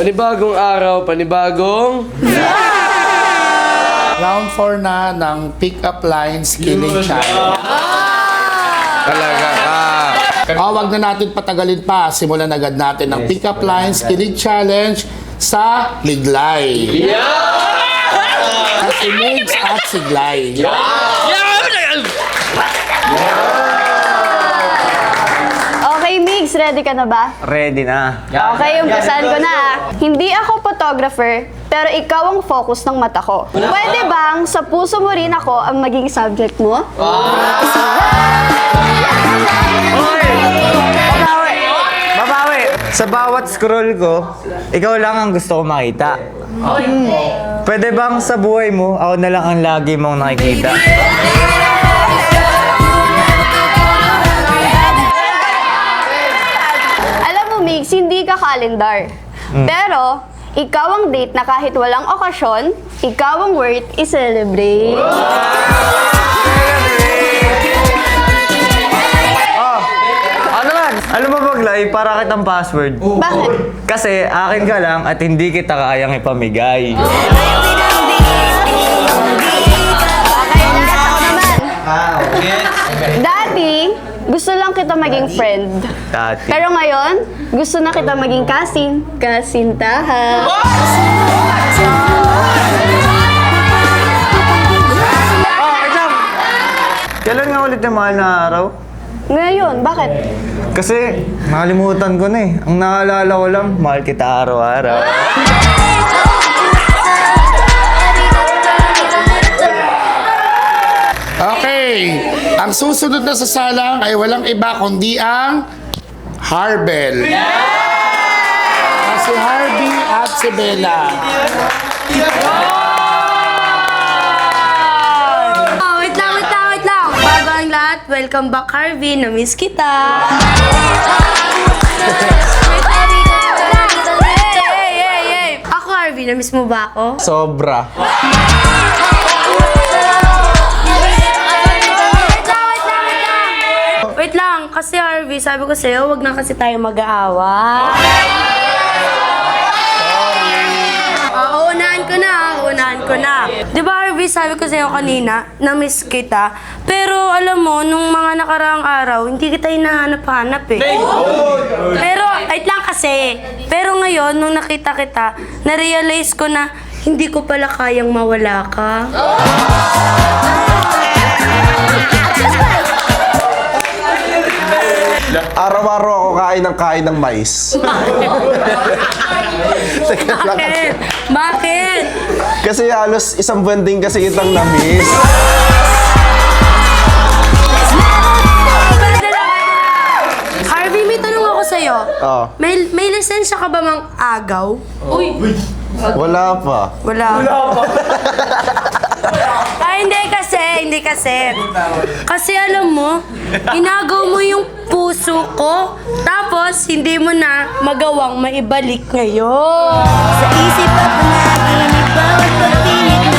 Panibagong araw, panibagong... Round 4 na ng pick-up lines killing challenge. Talaga ka. Wag na natin patagalin pa. Simulan agad natin ang pick-up lines killing challenge sa Liglay. At Migs at Siglay. Okay, Migs, ready ka na ba? Ready na. Okay, umpisahan ko na. Hindi ako photographer, pero ikaw ang focus ng mata ko. Pwede bang sa puso mo rin ako ang maging subject mo? Babawi! Sa bawat scroll ko, ikaw lang ang gusto ko makita. Pwede bang sa buhay mo, ako na lang ang lagi mong nakikita? Alam mo, Migs, hindi ka calendar. Pero, ikaw ang date na kahit walang okasyon, ikaw ang worth i-celebrate. Alam mo Baglay, para kitang password. Bakit? Kasi akin ka lang at hindi kita kayang ipamigay. Okay na, ako naman. Dati, gusto lang kita maging friend. Dati. Pero ngayon, gusto na kita maging kasintahan. Kailan nga ulit yung mahal na araw? Ngayon, bakit? Kasi nakalimutan ko na eh. Ang naalala ko lang, mahal kita araw-araw. Okay. Ang susunod na sasalang ay walang iba kundi ang Harbel. Si Harvey at si Bella. Wait lang. Bago ang lahat, welcome back, Harvey. Na-miss kita. Hey. Ako, Harvey, na-miss mo ba ako? Sobra. Wait lang, kasi Harvey, sabi ko sa'yo, wag na kasi tayo mag-aawa. Uunahan ko na. Di ba, Harvey, sabi ko sa'yo kanina, na-miss kita. Pero alam mo, nung mga nakaraang araw, hindi kita hinahanap-hanap eh. Pero, wait lang kasi. Pero ngayon, nung nakita kita, na-realize ko na hindi ko pala kayang mawala ka. Araw-araw ako kain ng mais. Teka lang. Bakit? Kasi halos isang buwan din kasi kitang na-miss. Harvey, may tanong ako sa'yo. Oh. May lisensya ka ba mang agaw? Wala pa. Wala pa. Hindi kasi. Kasi alam mo, inagaw mo yung puso ko, tapos hindi mo na magawang maibalik ngayon. Sa isip at panaginip, bawat pagtingin ng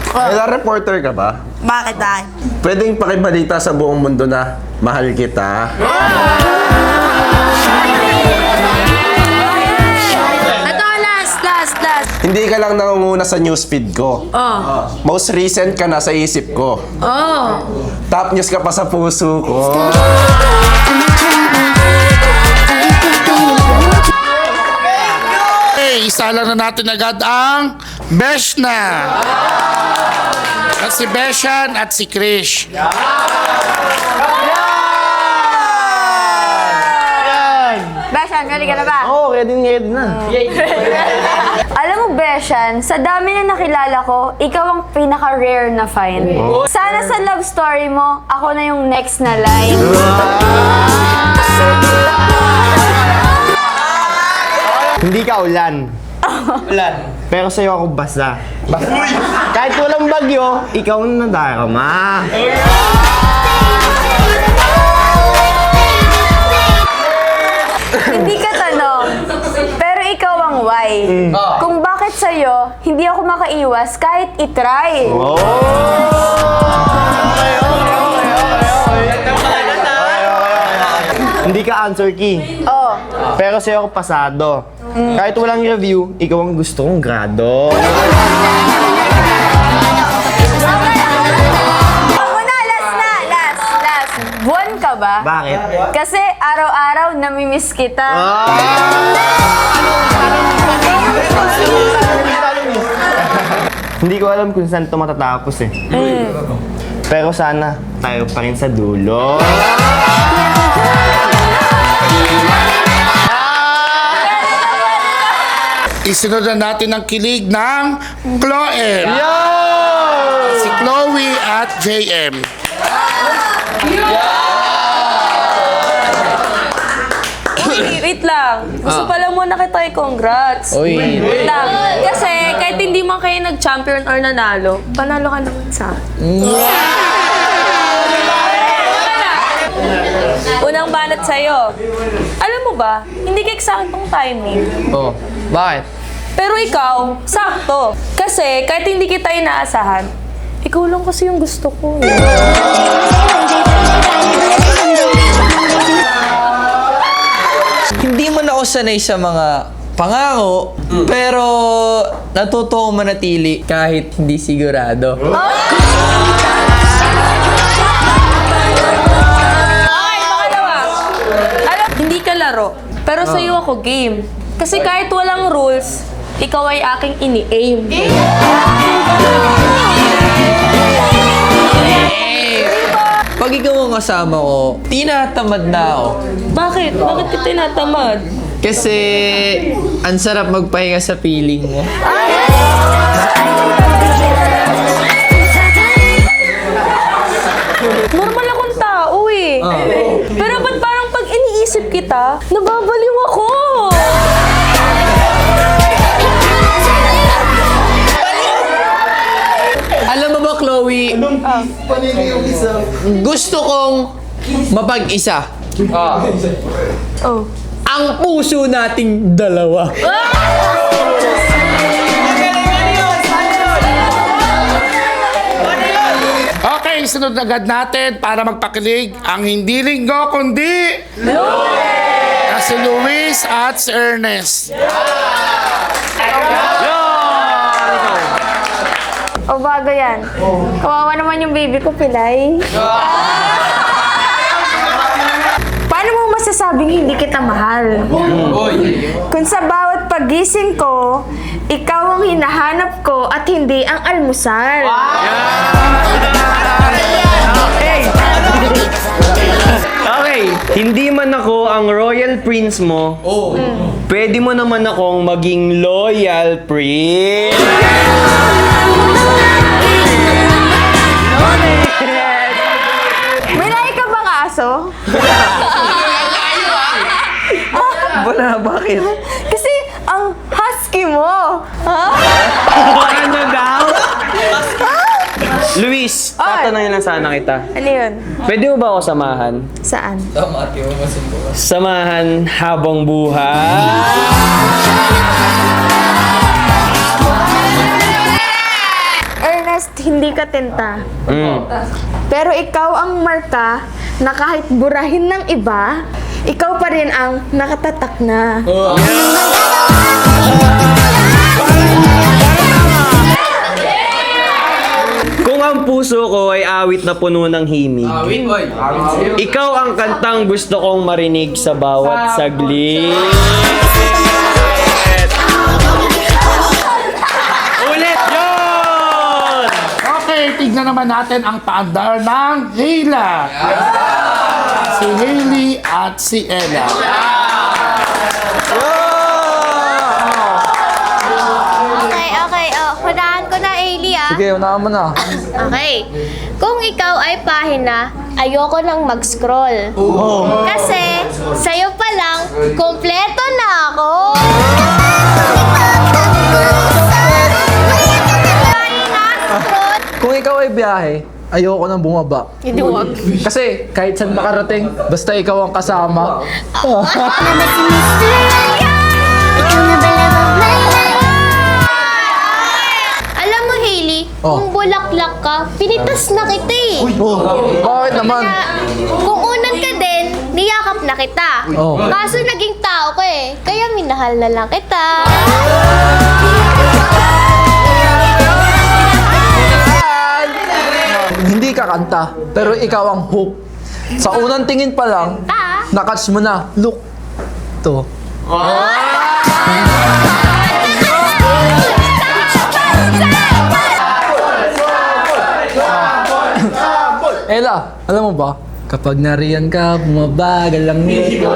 Kailan reporter ka ba? Bakit ay? Pwedeng pakibalita sa buong mundo na mahal kita. Ito, last. Hindi ka lang nangunguna sa newsfeed ko. Most recent ka na sa isip ko. Top news ka pa sa puso ko. Okay, isa lang na natin agad ang Beshna. At si Beshan at si Krish. Beshan, ready ka na ba? Oo, ready na. Alam mo, Beshan, sa dami na nakilala ko, ikaw ang pinaka-rare na find. Sana sa love story mo, ako na yung next na line. Hindi ka ulan. Ulan. Pero sa'yo ako basa. Kahit walang bagyo, ikaw na nadarama. Hindi ka tanong, pero ikaw ang why. Kung bakit sa'yo, hindi ako makaiwas kahit itry. Hindi ka answer key. Oh, Pero sa'yo ako pasado. Kahit walang review, ikaw ang gusto kong grado. Una, last. Buwan ka ba? Bakit? Kasi araw-araw namimiss kita. Hindi ko alam kung saan ito matatapos eh. Pero sana, tayo pa rin sa dulo. Isunod na natin ang kilig ng Chloe. Si Chloe at JM. Wait lang. Gusto pala muna kita i-congrats. Uy. Wait lang. Kasi kahit hindi man kayo nag-champion or nanalo, panalo ka naman sa akin. Unang banat sa'yo. Alam mo ba, hindi ka eksaktong timing. Oh, bakit? Pero ikaw, sakto. Kasi kahit hindi kita inaasahan, ikaw lang kasi yung gusto ko. Hindi man ako sanay sa mga pangako, pero natuto ako manatili kahit hindi sigurado. Okay, pangalawa. Alam, hindi ka laro, pero sa'yo ako game. Kasi kahit walang rules, ikaw ay aking ini-aim. Pag ikaw ang kasama ko, tinatamad na ako. Bakit? Bakit ka tinatamad? Kasi ang sarap magpahinga sa feeling mo. Normal akong tao eh. Pero ba't parang pag iniisip kita, nababaliw ako? Alam mo ba, Chloe? Gusto kong mapag-isa. Oh. Ang puso nating dalawa. Okay, sunod agad natin para magpakilig ang hindi linggo kundi na si Luis at si Ernest. O bago yan. Kawawa naman yung baby ko, Pilay. Paano mo masasabing hindi kita mahal? Kung sa bawat pagising ko, ikaw ang hinahanap ko at hindi ang almusal. Okay, hindi man ako ang royal prince mo, pwede mo naman akong maging loyal prince. May lahi ka bang aso? Wala, bakit? Kasi ang husky mo. Ha? Ano daw? Luis, tatanungin lang sana kita. Ano yun? Pwede mo ba ako samahan? Saan? Samahan habang buhay. Ernest, hindi ka tenta. Pero ikaw ang marka na kahit burahin ng iba, ikaw pa rin ang nakatatak na. Kung ang puso ko ay awit na puno ng himig, ikaw ang kantang gusto kong marinig sa bawat saglit. Ulit yun! Okay, tignan naman natin ang paandar ng Hila. Si Hailey at si Ella. Okay. Hunahan ko na, Ailey, ah. Sige, unahan mo na. Okay. Kung ikaw ay pahina, ayoko nang mag-scroll. Kasi, sa'yo pa lang, kompleto na ako. Pahina, scroll. Kung ikaw ay biyahe, ayoko nang bumaba. Hindi, wag. Kasi kahit saan makarating, basta ikaw ang kasama. Alam mo, Hailey, kung bulaklak ka, pinitas na kita eh. Bakit naman? Kaya, kung unan ka din, niyakap na kita. Oh. Kaso naging tao tao ka eh. Kaya minahal na lang kita. Hindi ka kanta, pero ikaw ang hook. Sa unang tingin pa lang, nakatch mo na. Look. To. Ella, alam mo ba? Kapag nariyan ka, bumabagal lang nito.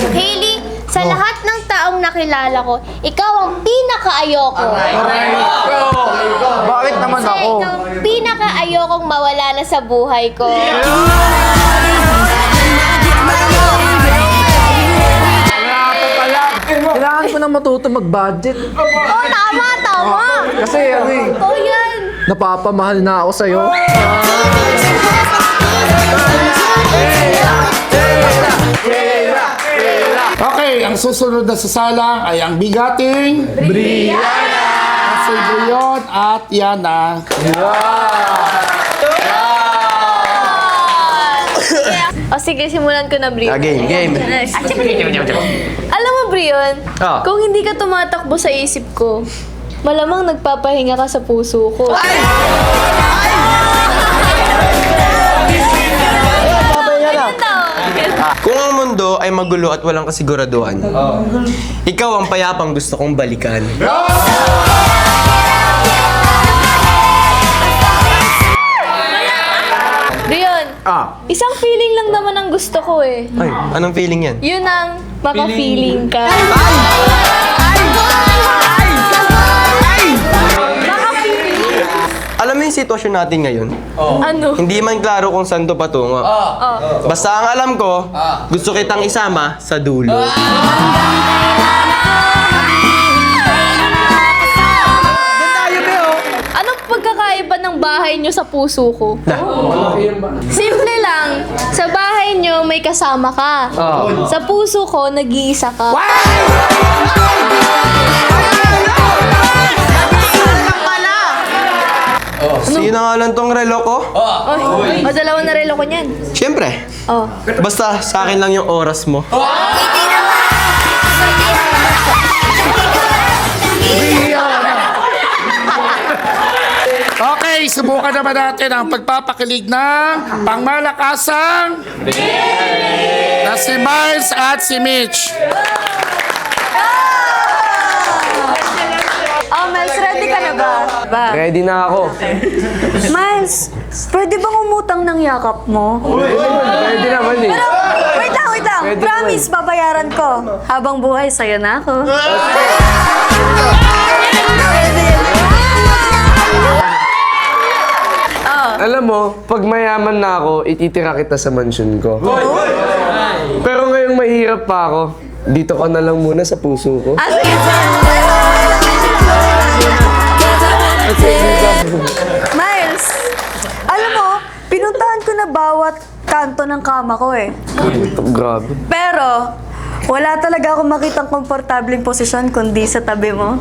Hailey, sa lahat ng taong nakilala ko, ikaw ang pinaka-ayoko. Bakit naman Kasi ako? ikaw ang pinaka-ayokong mawala na sa buhay ko. Kailangan ko na matuto mag-budget. Oh, tama. Kasi ano eh, Oh, yan. napapamahal na ako sa'yo. Okay, ang susunod na sasalang ay ang bigating Brianna. Si Brion at Yana. O sige, simulan ko na, Brion. Game. Alam mo, Brion, kung hindi ka tumatakbo sa isip ko, malamang nagpapahinga ka sa puso ko. Kung ang mundo ay magulo at walang kasiguraduhan, ikaw ang payapang gusto kong balikan. Brion, isang feeling lang naman ang gusto ko eh. Ay, anong feeling yan? Yun ang maka-feeling ka. Alam mo yung sitwasyon natin ngayon? Ano? Hindi man klaro kung saan to patungo. Basta ang alam ko, gusto kitang isama sa dulo. Anong pagkakaiba ng bahay nyo sa puso ko? Simple lang. Sa bahay nyo, may kasama ka. Sa puso ko, nag-iisa ka. Sino nga lang tong relo ko? O, dalawa na relo ko niyan. Siyempre. Oh. Basta sa akin lang yung oras mo. Okay, subukan naman natin ang pagpapakilig ng pangmalakasang na si Miles at si Mitch. Oh, Miles, ready ka na ba? Ready na ako. Miles, pwede bang umutang ng yakap mo? Ready naman eh. Pero, wait lang. Pwede Promise, babayaran ko. Habang buhay, sa'yo na ako. Alam mo, pag mayaman na ako, ititira kita sa mansion ko. Pero ngayong mahirap pa ako, dito ka na lang muna sa puso ko. Miles, alam mo, pinuntahan ko na bawat kanto ng kama ko eh. Grabe. Pero, wala talaga akong makitang komportableng posisyon kundi sa tabi mo.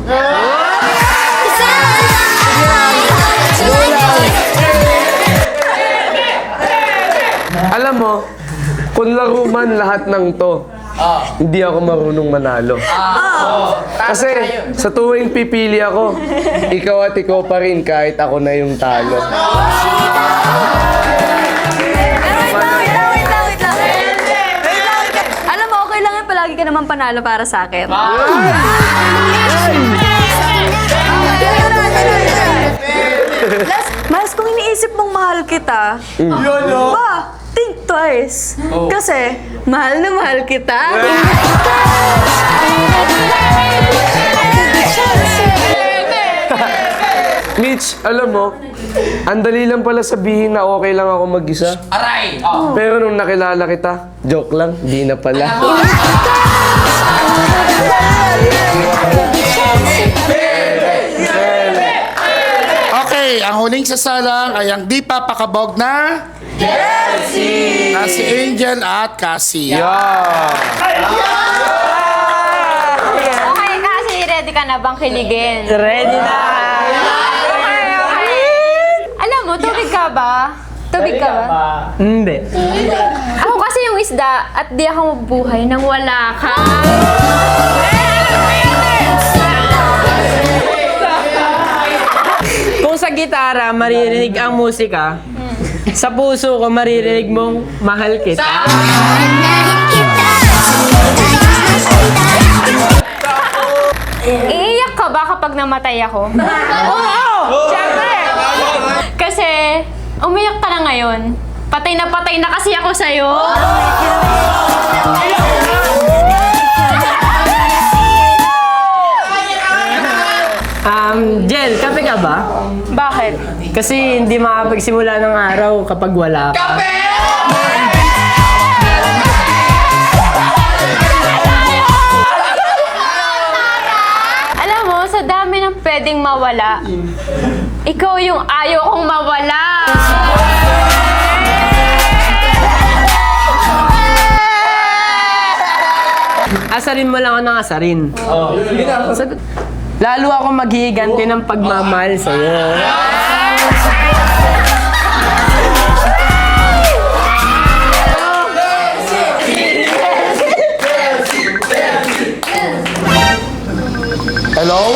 Alam mo, kung laro man lahat ng to, hindi ako marunong manalo. Kasi sa tuwing pipili ako, ikaw at ikaw pa rin kahit ako na yung talo. Wait lang. Alam mo, okay lang yan. Palagi ka naman panalo para sa akin. Miles, kung iniisip mong mahal kita, think twice. Kasi, mahal na mahal kita. Mitch, alam mo, ang dali lang pala sabihin na okay lang ako mag-isa. Aray! Pero nung nakilala kita, joke lang, di na pala. Okay, ang huling sasalang ay ang di papakabog na si Angel at Cassie. Okay, kasi ready ka na bang kiligin? Ready na! Tubig ka ba? Tubig ka ba? Hindi. Ako kasi yung isda at di ako mabuhay nang wala ka. Kung sa gitara maririnig ang musika, sa puso ko maririnig mong mahal kita. Iiyak ka ba kapag namatay ako? Oo! Siyempre! Kasi umiyak ka na ngayon. Patay na kasi ako sa'yo. Jel, kape ka ba? Bakit? Kasi hindi makapagsimula ng araw kapag wala ka. Alam mo, sa dami ng pwedeng mawala, ikaw yung ayaw kong mawala. Asarin mo lang ako ng asarin. Sagot. Lalo ako maghihiganti ng pagmamahal sa'yo. Hello?